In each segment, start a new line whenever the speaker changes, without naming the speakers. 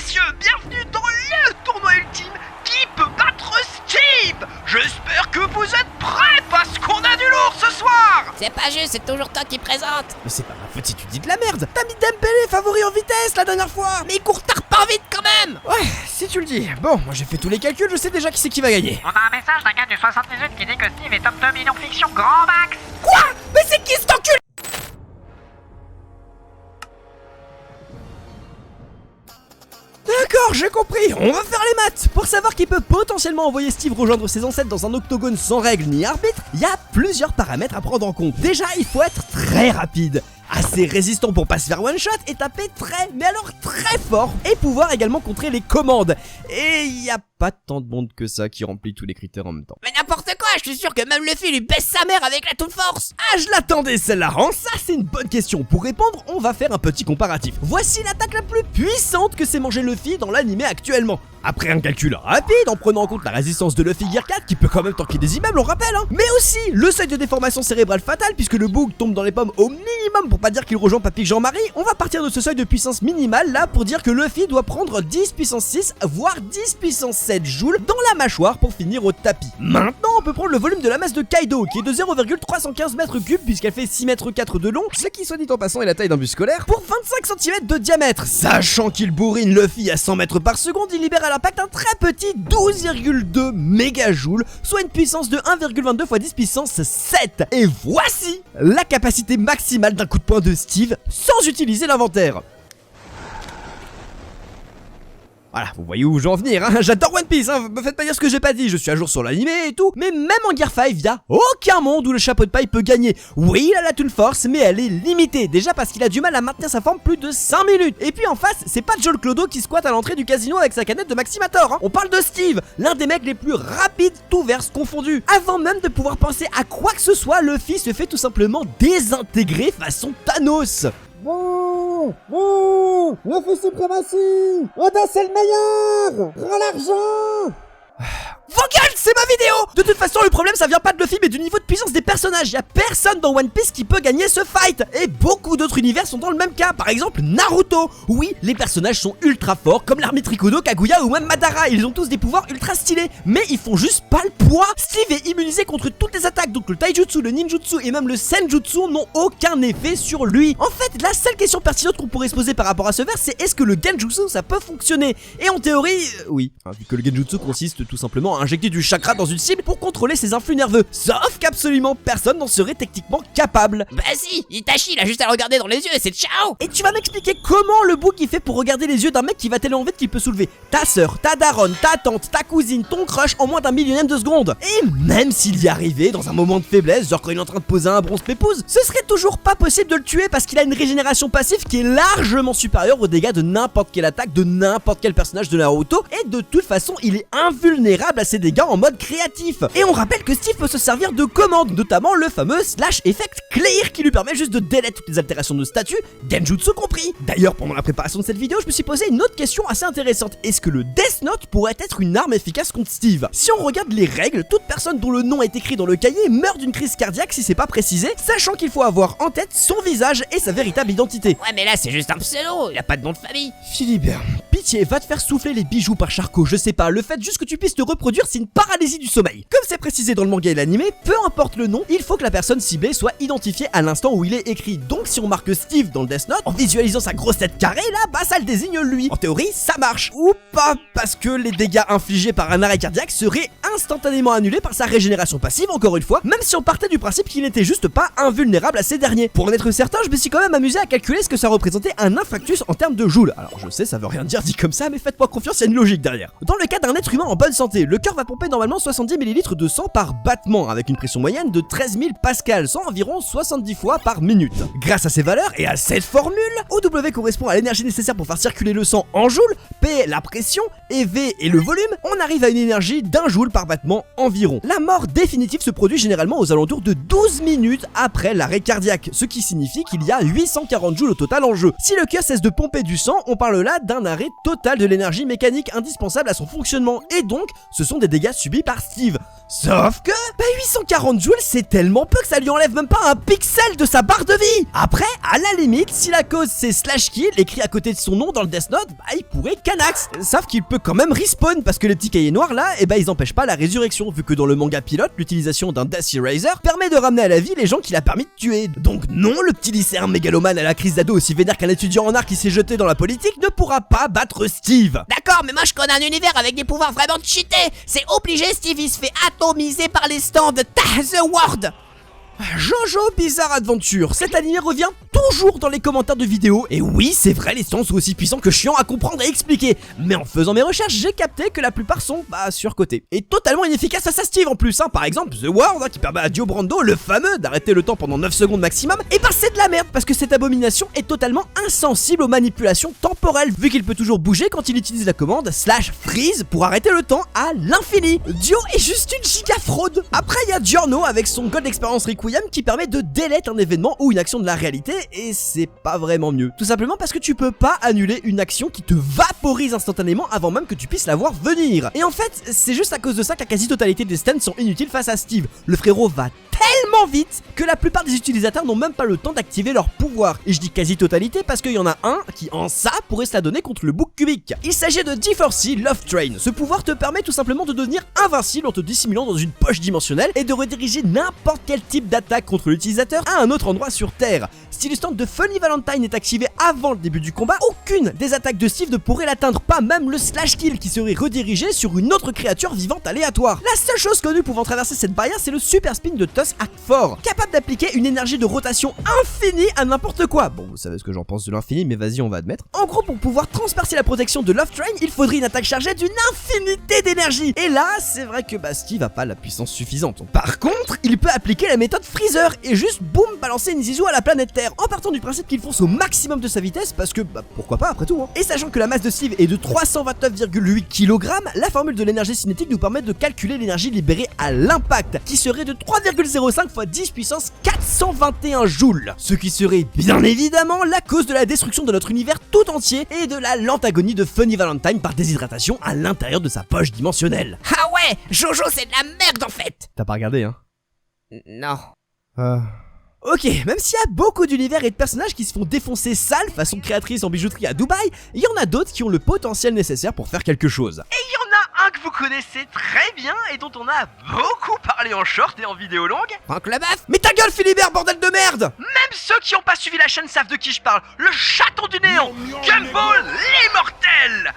messieurs, bienvenue dans le tournoi ultime qui peut battre Steve. J'espère que vous êtes prêts parce qu'on a du lourd ce soir.
C'est pas juste, c'est toujours toi qui présente.
Mais c'est pas ma faute si tu dis de la merde. T'as mis Dembélé favori en vitesse la dernière fois.
Mais il court tard pas vite quand même.
Ouais, si tu le dis. Bon, moi j'ai fait tous les calculs, je sais déjà qui c'est qui va gagner.
On a un message d'un gars du 78 qui dit que Steve est top 2 millions fiction grand max.
Quoi? Mais c'est qui cet enculé? D'accord, j'ai compris, on va faire les maths. Pour savoir qui peut potentiellement envoyer Steve rejoindre ses ancêtres dans un octogone sans règles ni arbitre, il y a plusieurs paramètres à prendre en compte. Déjà, il faut être très rapide, assez résistant pour pas se faire one shot et taper très, mais alors très fort, et pouvoir également contrer les commandes. Et il y a pas tant de monde que ça qui remplit tous les critères en même temps.
Mais n'importe quoi, je suis sûr que même Luffy lui baisse sa mère avec la toute force.
Ah, je l'attendais celle-là, hein. Ça c'est une bonne question. Pour répondre, on va faire un petit comparatif. Voici l'attaque la plus puissante que s'est mangé Luffy dans l'anime actuellement. Après un calcul rapide, en prenant en compte la résistance de Luffy Gear 4 qui peut quand même tanker des immeubles, on rappelle, hein. Mais aussi le seuil de déformation cérébrale fatale puisque le bug tombe dans les pommes au minimum pour pas dire qu'il rejoint Papy Jean-Marie. On va partir de ce seuil de puissance minimale là pour dire que Luffy doit prendre 10 puissance 6 voire 10 puissance 7 joules dans la mâchoire pour finir au tapis. Maintenant on peut prendre le volume de la masse de Kaido qui est de 0,315 mètres cubes puisqu'elle fait 6 mètres 4 de long, ce qui soit dit en passant est la taille d'un bus scolaire, pour 25 cm de diamètre. Sachant qu'il bourrine Luffy à 100 mètres par seconde, il libère à l'impact un très petit 12,2 mégajoules, soit une puissance de 1,22 x 10 puissance 7. Et voici la capacité maximale d'un coup de poing de Steve sans utiliser l'inventaire. Voilà, vous voyez où je veux en venir, hein. J'adore One Piece, hein. Me faites pas dire ce que j'ai pas dit, je suis à jour sur l'animé et tout. Mais même en Gear 5, y'a aucun monde où le chapeau de paille peut gagner. Oui, il a la Toon Force, mais elle est limitée. Déjà parce qu'il a du mal à maintenir sa forme plus de 5 minutes. Et puis en face, c'est pas Joel Clodo qui squatte à l'entrée du casino avec sa canette de Maximator, hein. On parle de Steve, l'un des mecs les plus rapides, tout vers confondus. Avant même de pouvoir penser à quoi que ce soit, Luffy se fait tout simplement désintégrer façon Thanos.
Bon, Luffy suprématie, Oda c'est le meilleur, rends l'argent.
Vos gueules, c'est ma vidéo. De toute façon, le problème ça vient pas de Luffy mais du niveau de puissance des personnages. Y'a personne dans One Piece qui peut gagner ce fight. Et beaucoup d'autres univers sont dans le même cas. Par exemple Naruto. Oui, les personnages sont ultra forts comme l'armée Rikudo, Kaguya ou même Madara. Ils ont tous des pouvoirs ultra stylés, mais ils font juste pas le poids. Steve est immunisé contre toutes les attaques, donc le taijutsu, le ninjutsu et même le senjutsu n'ont aucun effet sur lui. En fait, la seule question pertinente qu'on pourrait se poser par rapport à ce vers, c'est est-ce que le genjutsu ça peut fonctionner? Et en théorie, oui, hein, vu que le genjutsu consiste tout simplement à injecter du chakra dans une cible pour contrôler ses influx nerveux. Sauf qu'absolument personne n'en serait techniquement capable.
Bah si, Itachi il a juste à le regarder dans les yeux et c'est ciao.
Et tu vas m'expliquer comment le bouc il fait pour regarder les yeux d'un mec qui va tellement vite qu'il peut soulever ta sœur, ta daronne, ta tante, ta cousine, ton crush en moins d'un millionième de seconde. Et même s'il y arrivait dans un moment de faiblesse, genre quand il est en train de poser un bronze pépouze, ce serait toujours pas possible de le tuer parce qu'il a une régénération passive qui est largement supérieure aux dégâts de n'importe quelle attaque de n'importe quel personnage de Naruto. Et de toute façon il est invulnérable à ses dégâts en mode créatif. Et on rappelle que Steve peut se servir de commandes, notamment le fameux slash effect clear qui lui permet juste de délai toutes les altérations de statut, genjutsu compris. D'ailleurs, pendant la préparation de cette vidéo, je me suis posé une autre question assez intéressante. Est-ce que le Death Note pourrait être une arme efficace contre Steve? Si on regarde les règles, toute personne dont le nom est écrit dans le cahier meurt d'une crise cardiaque si c'est pas précisé, sachant qu'il faut avoir en tête son visage et sa véritable identité.
Ouais mais là c'est juste un pseudo, il a pas de nom de famille.
Philibert, pitié, va te faire souffler les bijoux par Charcot, je sais pas, le fait juste que tu puisses te reproduire, c'est une paralysie du sommeil. Comme c'est précisé dans le manga et l'anime, peu importe le nom, il faut que la personne ciblée soit identifiée à l'instant où il est écrit. Donc si on marque Steve dans le Death Note, en visualisant sa grosse tête carrée là, bah ça le désigne lui. En théorie, ça marche. Ou pas, parce que les dégâts infligés par un arrêt cardiaque seraient instantanément annulés par sa régénération passive, encore une fois, même si on partait du principe qu'il n'était juste pas invulnérable à ces derniers. Pour en être certain, je me suis quand même amusé à calculer ce que ça représentait un infarctus en termes de joules. Alors je sais, ça veut rien dire dit comme ça, mais faites-moi confiance, il y a une logique derrière. Dans le cas d'un être humain en bonne santé, le cœur va pomper normalement 70 ml de sang par battement, avec une pression moyenne de 13 000 pascal, soit environ 70 fois par minute. Grâce à ces valeurs et à cette formule, OW correspond à l'énergie nécessaire pour faire circuler le sang en joules, P la pression et V est le volume, on arrive à une énergie d'1 joule par battement environ. La mort définitive se produit généralement aux alentours de 12 minutes après l'arrêt cardiaque, ce qui signifie qu'il y a 840 joules au total en jeu. Si le cœur cesse de pomper du sang, on parle là d'un arrêt totale de l'énergie mécanique indispensable à son fonctionnement, et donc ce sont des dégâts subis par Steve. Sauf que, 840 joules c'est tellement peu que ça lui enlève même pas un pixel de sa barre de vie. Après, à la limite, si la cause c'est /kill écrit à côté de son nom dans le Death Note, il pourrait Canax. Sauf qu'il peut quand même respawn parce que les petits cahiers noirs là, ils empêchent pas la résurrection, vu que dans le manga pilote, l'utilisation d'un Death Eraser permet de ramener à la vie les gens qu'il a permis de tuer. Donc non, le petit lycéen mégalomane à la crise d'ado aussi vénère qu'un étudiant en art qui s'est jeté dans la politique ne pourra pas battre Steve.
D'accord, mais moi je connais un univers avec des pouvoirs vraiment cheatés. C'est obligé, Steve il se fait atomiser par les stands de The World.
Jojo Bizarre Adventure, cet animé revient toujours dans les commentaires de vidéos. Et oui, c'est vrai, les stands sont aussi puissants que chiants à comprendre et expliquer. Mais en faisant mes recherches, j'ai capté que la plupart sont surcotés. Et totalement inefficaces face à Steve en plus. Par exemple, The World, qui permet à Dio Brando, le fameux, d'arrêter le temps pendant 9 secondes maximum. Et c'est de la merde, parce que cette abomination est totalement insensible aux manipulations temporelles, vu qu'il peut toujours bouger quand il utilise la commande /freeze pour arrêter le temps à l'infini. Dio est juste une giga fraude. Après, il y a Giorno avec son God Experience Requiem qui permet de delete un événement ou une action de la réalité, et c'est pas vraiment mieux. Tout simplement parce que tu peux pas annuler une action qui te vaporise instantanément avant même que tu puisses la voir venir. Et en fait, c'est juste à cause de ça que la quasi-totalité des stands sont inutiles face à Steve. Le frérot va tellement vite que la plupart des utilisateurs n'ont même pas le temps d'activer leur pouvoir. Et je dis quasi-totalité parce qu'il y en a un qui en ça pourrait se la donner contre le bouc cubique. Il s'agit de D4C Love Train. Ce pouvoir te permet tout simplement de devenir invincible en te dissimulant dans une poche dimensionnelle et de rediriger n'importe quel type d'attaque contre l'utilisateur à un autre endroit sur Terre. Si le stand de Funny Valentine est activé avant le début du combat, aucune des attaques de Steve ne pourrait l'atteindre, pas même le /kill qui serait redirigé sur une autre créature vivante aléatoire. La seule chose connue pouvant traverser cette barrière, c'est le Super Spin de Tusk Act 4, capable d'appliquer une énergie de rotation infinie à n'importe quoi. Bon, vous savez ce que j'en pense de l'infini, mais vas-y, on va admettre. En gros, pour pouvoir transpercer la protection de Love Train, il faudrait une attaque chargée d'une infinité d'énergie. Et là, c'est vrai que Steve a pas la puissance suffisante. Par contre, il peut appliquer la méthode Freezer et juste boum, balancer une zizou à la planète Terre, en partant du principe qu'il fonce au maximum de sa vitesse parce que pourquoi pas après tout. Et sachant que la masse de Steve est de 329,8 kg, la formule de l'énergie cinétique nous permet de calculer l'énergie libérée à l'impact, qui serait de 3,05 x 10 puissance 421 joules, ce qui serait bien évidemment la cause de la destruction de notre univers tout entier et de la lente agonie de Funny Valentine par déshydratation à l'intérieur de sa poche dimensionnelle.
Ah ouais, Jojo c'est de la merde en fait.
T'as pas regardé
Non.
Ok, même s'il y a beaucoup d'univers et de personnages qui se font défoncer sale façon créatrice en bijouterie à Dubaï, il y en a d'autres qui ont le potentiel nécessaire pour faire quelque chose.
Et il y en a un que vous connaissez très bien et dont on a beaucoup parlé en short et en vidéo longue.
Franck Leboeuf.
Mais ta gueule Philibert, bordel de merde!
Même ceux qui n'ont pas suivi la chaîne savent de qui je parle. Le chaton du néant, Gumball l'immortel.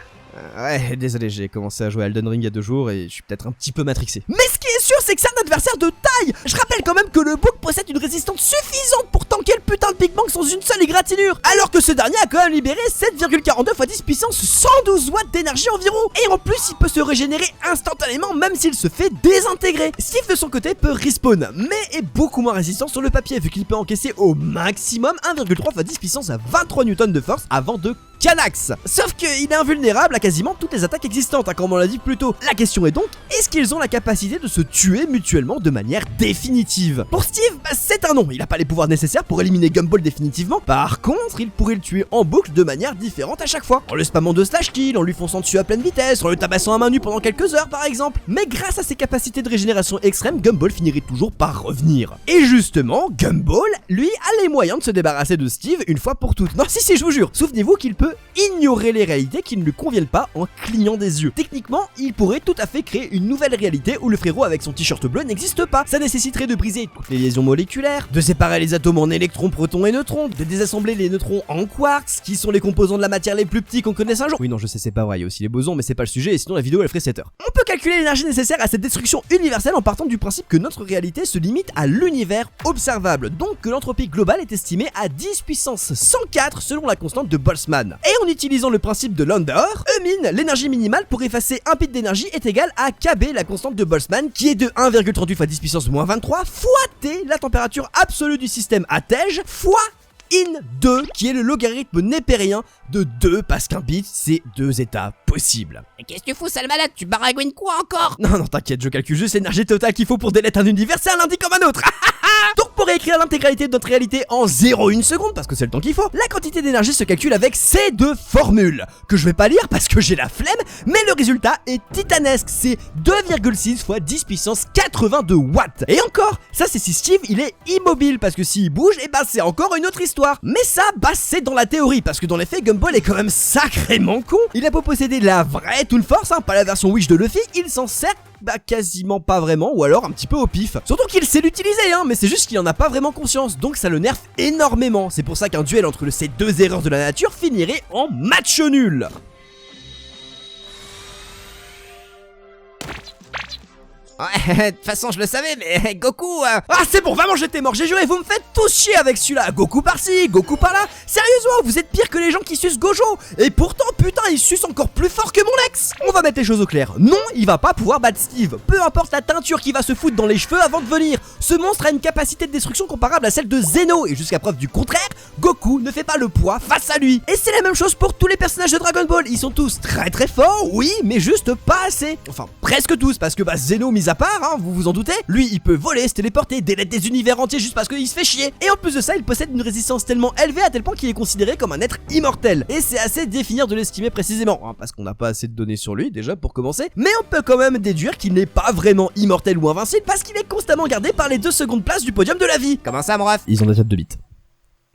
Ouais, désolé, j'ai commencé à jouer à Elden Ring il y a 2 jours et je suis peut-être un petit peu matrixé. Mais ce qui est sûr, c'est que c'est un adversaire de taille. Je rappelle quand même que le bouc possède une résistance suffisante pour tanker le putain de Big Bang sans une seule égratignure, alors que ce dernier a quand même libéré 7,42 x 10 puissance 112 watts d'énergie environ. Et en plus, il peut se régénérer instantanément même s'il se fait désintégrer. Steve de son côté peut respawn, mais est beaucoup moins résistant sur le papier vu qu'il peut encaisser au maximum 1,3 x 10 puissance à 23 newtons de force avant de Canax. Sauf qu'il est invulnérable à quasiment toutes les attaques existantes, comme on l'a dit plus tôt. La question est donc, est-ce qu'ils ont la capacité de se tuer mutuellement de manière définitive? Pour Steve, c'est un non, il a pas les pouvoirs nécessaires pour éliminer Gumball définitivement. Par contre, il pourrait le tuer en boucle de manière différente à chaque fois, en le spammant de /kill, en lui fonçant dessus à pleine vitesse, en le tabassant à main nue pendant quelques heures par exemple. Mais grâce à ses capacités de régénération extrême, Gumball finirait toujours par revenir. Et justement, Gumball, lui, a les moyens de se débarrasser de Steve une fois pour toutes. Non, si, je vous jure, souvenez-vous qu'il peut ignorer les réalités qui ne lui conviennent pas en clignant des yeux. Techniquement, il pourrait tout à fait créer une nouvelle réalité où le frérot avec son t-shirt bleu n'existe pas. Ça nécessiterait de briser toutes les liaisons moléculaires, de séparer les atomes en électrons, protons et neutrons, de désassembler les neutrons en quarks, qui sont les composants de la matière les plus petits qu'on connaisse un jour. Oui non, je sais, c'est pas vrai, il y a aussi les bosons, mais c'est pas le sujet et sinon la vidéo elle ferait 7 heures. On peut calculer l'énergie nécessaire à cette destruction universelle en partant du principe que notre réalité se limite à l'univers observable, donc que l'entropie globale est estimée à 10 puissance 104 selon la constante de Boltzmann. Et en utilisant le principe de Landauer, l'énergie minimale pour effacer un bit d'énergie est égale à KB, la constante de Boltzmann, qui est de 1,38 x 10 puissance moins 23 fois T, la température absolue du système à Tej, fois in 2, qui est le logarithme népérien de 2, parce qu'un bit, c'est 2 états possibles.
Mais qu'est-ce que tu fous, sale malade? Tu baragouines quoi encore?
Non, t'inquiète, je calcule juste l'énergie totale qu'il faut pour délete un univers, c'est un lundi comme un autre. Donc Pour réécrire l'intégralité de notre réalité en 0,1 seconde, parce que c'est le temps qu'il faut, la quantité d'énergie se calcule avec ces deux formules, que je vais pas lire parce que j'ai la flemme, mais le résultat est titanesque, c'est 2,6 fois 10 puissance 82 watts. Et encore, ça c'est si Steve il est immobile, parce que s'il bouge, et bah c'est encore une autre histoire. Mais ça, bah c'est dans la théorie, parce que dans les faits, Gumball est quand même sacrément con. Il a beau posséder la vraie Toon Force, hein, pas la version Wish de Luffy, il s'en sert bah quasiment pas vraiment, ou alors un petit peu au pif. Surtout qu'il sait l'utiliser, hein, mais c'est juste qu'il en a pas vraiment conscience, donc ça le nerve énormément. C'est pour ça qu'un duel entre ces deux erreurs de la nature finirait en match nul.
Ouais, de toute façon je le savais, mais Goku...
Ah c'est bon, vraiment j'étais mort, j'ai juré, vous me faites tous chier avec celui-là. Goku par-ci, Goku par-là. Sérieusement, vous êtes pire que les gens qui sucent Gojo. Et pourtant, putain, il suce encore plus fort que mon ex. On va mettre les choses au clair. Non, il va pas pouvoir battre Steve. Peu importe la teinture qui va se foutre dans les cheveux avant de venir. Ce monstre a une capacité de destruction comparable à celle de Zeno. Et jusqu'à preuve du contraire, Goku ne fait pas le poids face à lui. Et c'est la même chose pour tous les personnages de Dragon Ball. Ils sont tous très très forts, oui, mais juste pas assez. Enfin, presque tous, parce que bah Zeno, mis à part, hein, vous vous en doutez, lui il peut voler, se téléporter, délettre des univers entiers juste parce qu'il se fait chier. Et en plus de ça, il possède une résistance tellement élevée à tel point qu'il est considéré comme un être immortel. Et c'est assez définir de l'estimer précisément, hein, parce qu'on n'a pas assez de données sur lui déjà pour commencer. Mais on peut quand même déduire qu'il n'est pas vraiment immortel ou invincible parce qu'il est constamment gardé par les 2 secondes places du podium de la vie.
Comment ça, mon ref?
Ils ont des têtes de bite.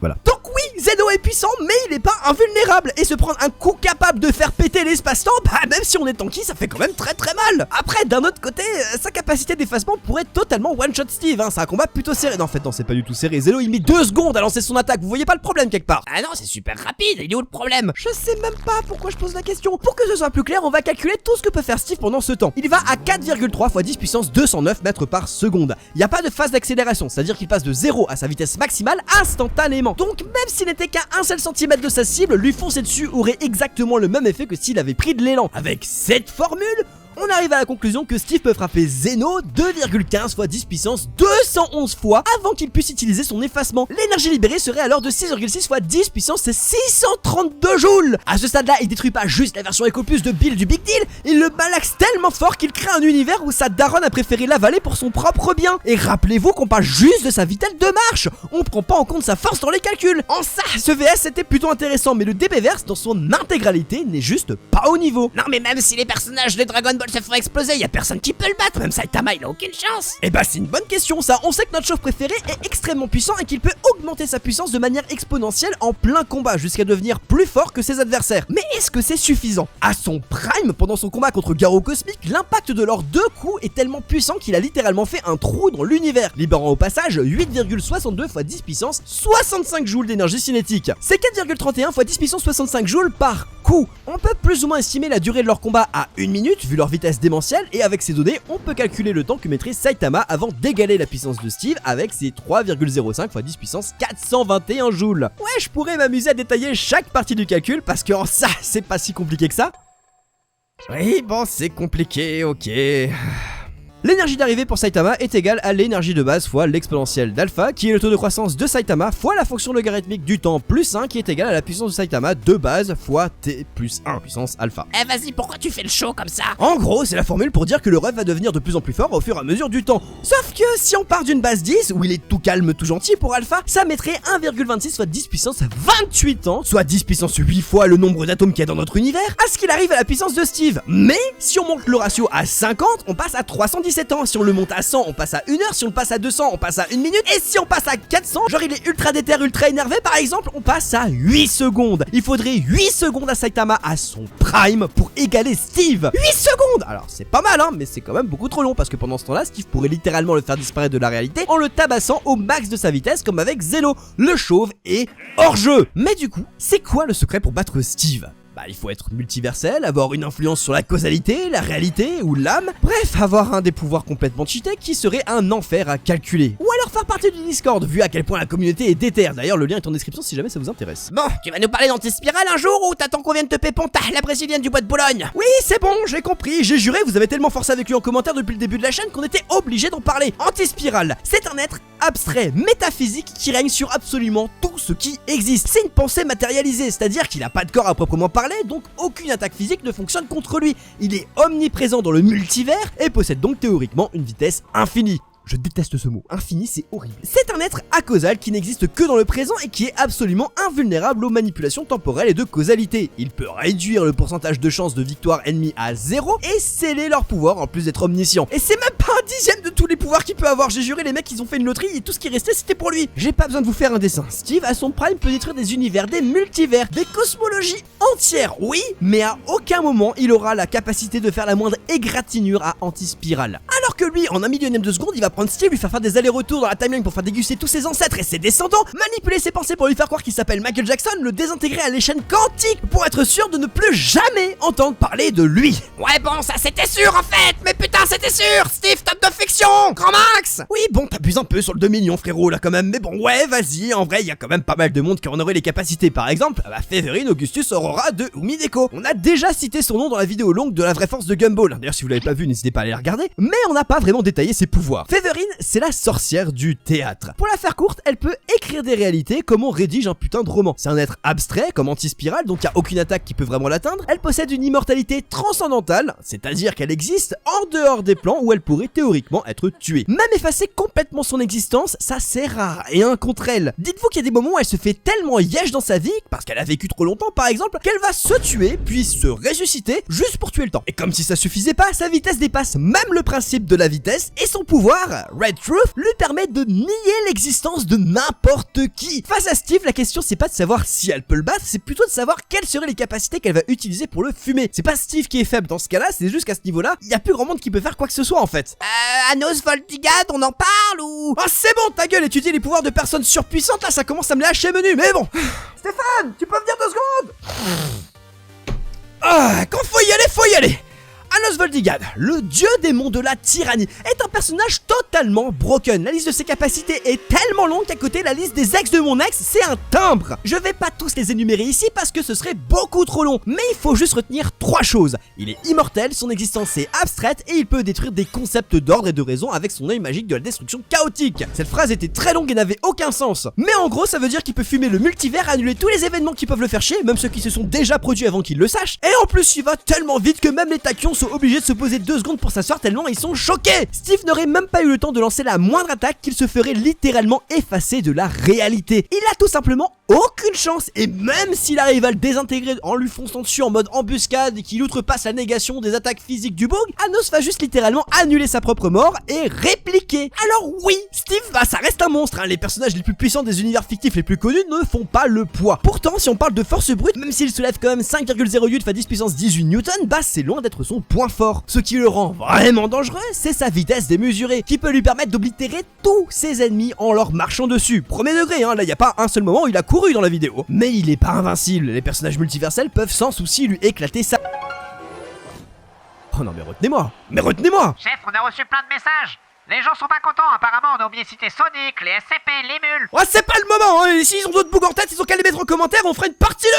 Voilà. Donc oui, Zeno est puissant, mais il est pas invulnérable. Et se prendre un coup capable de faire péter l'espace-temps, bah même si on est tanky, ça fait quand même très très mal. Après, d'un autre côté, sa capacité d'effacement pourrait totalement one-shot Steve, hein. C'est un combat plutôt serré. Non, en fait, non, c'est pas du tout serré. Zeno, il met 2 secondes à lancer son attaque. Vous voyez pas le problème quelque part?
Ah non, c'est super rapide, il est où le problème?
Je sais même pas pourquoi je pose la question. Pour que ce soit plus clair, on va calculer tout ce que peut faire Steve pendant ce temps. Il va à 4,3 fois 10 puissance 209 mètres par seconde. Il n'y a pas de phase d'accélération, c'est-à-dire qu'il passe de 0 à sa vitesse maximale instantanément. Donc même s'il n'était qu'à 1 seul centimètre de sa cible, lui foncer dessus aurait exactement le même effet que s'il avait pris de l'élan. Avec cette formule, on arrive à la conclusion que Steve peut frapper Zeno 2,15 fois 10 puissance 211 fois avant qu'il puisse utiliser son effacement. L'énergie libérée serait alors de 6,6 fois 10 puissance 632 joules. À ce stade-là, il détruit pas juste la version Eco Plus de Bill du Big Deal, il le malaxe tellement fort qu'il crée un univers où sa daronne a préféré l'avaler pour son propre bien. Et rappelez-vous qu'on parle juste de sa vitesse de marche, on prend pas en compte sa force dans les calculs. En ça, ce VS était plutôt intéressant, mais le DBverse dans son intégralité n'est juste pas au niveau.
Non mais même si les personnages de Dragon Ball se font exploser, y a personne qui peut le battre, même Saitama il a aucune chance.
Et bah c'est une bonne question ça, on sait que notre chauve préféré est extrêmement puissant et qu'il peut augmenter sa puissance de manière exponentielle en plein combat jusqu'à devenir plus fort que ses adversaires. Mais est-ce que c'est suffisant? À son prime, pendant son combat contre Garo Cosmic, l'impact de leurs 2 coups est tellement puissant qu'il a littéralement fait un trou dans l'univers, libérant au passage 8,62 fois 10 puissance 65 joules d'énergie cinétique. C'est 4,31 fois 10 puissance 65 joules par coup. On peut plus ou moins estimer la durée de leur combat à 1 minute vu leur vitesse démentielle, et avec ces données, on peut calculer le temps que mettrait Saitama avant d'égaler la puissance de Steve avec ses 3,05 fois 10 puissance 421 joules. Ouais, je pourrais m'amuser à détailler chaque partie du calcul parce que en ça, c'est pas si compliqué que ça. Oui, bon, c'est compliqué, ok. L'énergie d'arrivée pour Saitama est égale à l'énergie de base fois l'exponentielle d'alpha, qui est le taux de croissance de Saitama fois la fonction logarithmique du temps plus 1, qui est égale à la puissance de Saitama de base fois t plus 1 puissance alpha.
Eh vas-y, pourquoi tu fais le show comme ça?
En gros, c'est la formule pour dire que le ref va devenir de plus en plus fort au fur et à mesure du temps. Sauf que si on part d'une base 10, où il est tout calme, tout gentil pour alpha, ça mettrait 1,26 fois 10 puissance 28 ans, soit 10 puissance 8 fois le nombre d'atomes qu'il y a dans notre univers, à ce qu'il arrive à la puissance de Steve. Mais si on monte le ratio à 50, on passe à 317 ans. Si on le monte à 100, on passe à 1 heure. Si on le passe à 200, on passe à 1 minute. Et si on passe à 400, genre il est ultra déter, ultra énervé par exemple, on passe à 8 secondes. Il faudrait 8 secondes à Saitama à son prime pour égaler Steve. 8 secondes! Alors c'est pas mal hein, mais c'est quand même beaucoup trop long parce que pendant ce temps-là, Steve pourrait littéralement le faire disparaître de la réalité en le tabassant au max de sa vitesse comme avec Zeno. Le chauve est hors jeu. Mais du coup, c'est quoi le secret pour battre Steve? Bah, il faut être multiversel, avoir une influence sur la causalité, la réalité ou l'âme. Bref, avoir un des pouvoirs complètement cheatés qui serait un enfer à calculer. Ou alors faire partie du Discord, vu à quel point la communauté est déter. D'ailleurs, le lien est en description si jamais ça vous intéresse.
Bon, tu vas nous parler d'antispiral un jour ou t'attends qu'on vienne te péponta, la brésilienne du bois de Boulogne?
Oui, c'est bon, j'ai compris, j'ai juré, vous avez tellement forcé avec lui en commentaire depuis le début de la chaîne qu'on était obligé d'en parler. Antispiral, c'est un être abstrait, métaphysique qui règne sur absolument tout ce qui existe. C'est une pensée matérialisée, c'est-à-dire qu'il a pas de corps à proprement parler, donc aucune attaque physique ne fonctionne contre lui. Il est omniprésent dans le multivers et possède donc théoriquement une vitesse infinie. Je déteste ce mot. Infini, c'est horrible. C'est un être acausal qui n'existe que dans le présent et qui est absolument invulnérable aux manipulations temporelles et de causalité. Il peut réduire le pourcentage de chance de victoire ennemie à 0 et sceller leur pouvoir en plus d'être omniscient. Et c'est même pas un dixième de tous les pouvoirs qu'il peut avoir. J'ai juré, les mecs, ils ont fait une loterie et tout ce qui restait, c'était pour lui. J'ai pas besoin de vous faire un dessin. Steve, à son prime, peut détruire des univers, des multivers, des cosmologies entières, oui, mais à aucun moment il aura la capacité de faire la moindre égratignure à anti-spirale. Alors que lui, en un millionième de seconde, il va prendre Steve, lui faire des allers-retours dans la timeline pour faire déguster tous ses ancêtres et ses descendants, manipuler ses pensées pour lui faire croire qu'il s'appelle Michael Jackson, le désintégrer à l'échelle quantique pour être sûr de ne plus jamais entendre parler de lui.
Ouais bon, ça c'était sûr en fait. Mais putain, c'était sûr. Steve, top de fiction. Grand Max.
Oui, bon, t'abuses un peu sur le 2 millions, frérot, là, quand même. Mais bon, ouais, vas-y. En vrai, il y a quand même pas mal de monde qui en aurait les capacités. Par exemple, Féverine Augustus Aurora de Umideko. On a déjà cité son nom dans la vidéo longue de la vraie force de Gumball. D'ailleurs, si vous l'avez pas vu, n'hésitez pas à aller la regarder. Mais on n'a pas vraiment détaillé ses pouvoirs. Féverine, c'est la sorcière du théâtre. Pour la faire courte, elle peut écrire des réalités comme on rédige un putain de roman. C'est un être abstrait, comme anti-spirale, donc il y a aucune attaque qui peut vraiment l'atteindre. Elle possède une immortalité transcendantale, c'est-à-dire qu'elle existe en dehors des plans où elle pourrait théoriquement être tuée. Même effacer complètement son existence, ça sert à rien contre elle. Dites-vous qu'il y a des moments où elle se fait tellement yèche dans sa vie, parce qu'elle a vécu trop longtemps par exemple, qu'elle va se tuer, puis se ressusciter, juste pour tuer le temps. Et comme si ça suffisait pas, sa vitesse dépasse même le principe de la vitesse, et son pouvoir, Red Truth, lui permet de nier l'existence de n'importe qui. Face à Steve, la question c'est pas de savoir si elle peut le battre, c'est plutôt de savoir quelles seraient les capacités qu'elle va utiliser pour le fumer. C'est pas Steve qui est faible dans ce cas-là, c'est juste qu'à ce niveau-là, il y a plus grand monde qui peut faire quoi que ce soit en fait.
Anos Voltigad, on en parle ou...
Ah c'est bon, ta gueule, étudier les pouvoirs de personnes surpuissantes, là ça commence à me lâcher menu, mais bon. Stéphane, tu peux venir 2 secondes? Ah, quand faut y aller. Anos Voltigad, le dieu démon de la tyrannie, est un personnage totalement broken. La liste de ses capacités est tellement longue qu'à côté, la liste des ex de mon ex, c'est un timbre. Je vais pas tous les énumérer ici parce que ce serait beaucoup trop long, mais il faut juste retenir 3 choses. Il est immortel, son existence est abstraite et il peut détruire des concepts d'ordre et de raison avec son œil magique de la destruction chaotique. Cette phrase était très longue et n'avait aucun sens. Mais en gros, ça veut dire qu'il peut fumer le multivers, annuler tous les événements qui peuvent le faire chier, même ceux qui se sont déjà produits avant qu'il le sache. Et en plus, il va tellement vite que même les tachyons sont obligés de se poser 2 secondes pour s'asseoir tellement ils sont choqués. Steve n'aurait même pas eu le temps de lancer la moindre attaque qu'il se ferait littéralement effacer de la réalité. Il a tout simplement aucune chance, et même s'il arrive à le désintégrer en lui fonçant dessus en mode embuscade et qu'il outrepasse la négation des attaques physiques du bug, Anos va juste littéralement annuler sa propre mort et répliquer. Alors oui, Steve, ça reste un monstre, hein. Les personnages les plus puissants des univers fictifs les plus connus ne font pas le poids. Pourtant, si on parle de force brute, même s'il soulève quand même 5,08 fois 10 puissance 18 newtons, c'est loin d'être son point fort. Ce qui le rend vraiment dangereux, c'est sa vitesse démesurée, qui peut lui permettre d'oblitérer tous ses ennemis en leur marchant dessus. Premier degré, hein, là y a pas un seul moment où il a couru dans la vidéo. Mais il est pas invincible, les personnages multiversels peuvent sans souci lui éclater sa... Oh non mais retenez-moi.
Chef, on a reçu plein de messages. Les gens sont pas contents, apparemment on a oublié de citer Sonic, les SCP, les mules.
Oh c'est pas le moment, hein. S'ils ont d'autres bugs en tête, ils ont qu'à les mettre en commentaire, on fera une partie 2.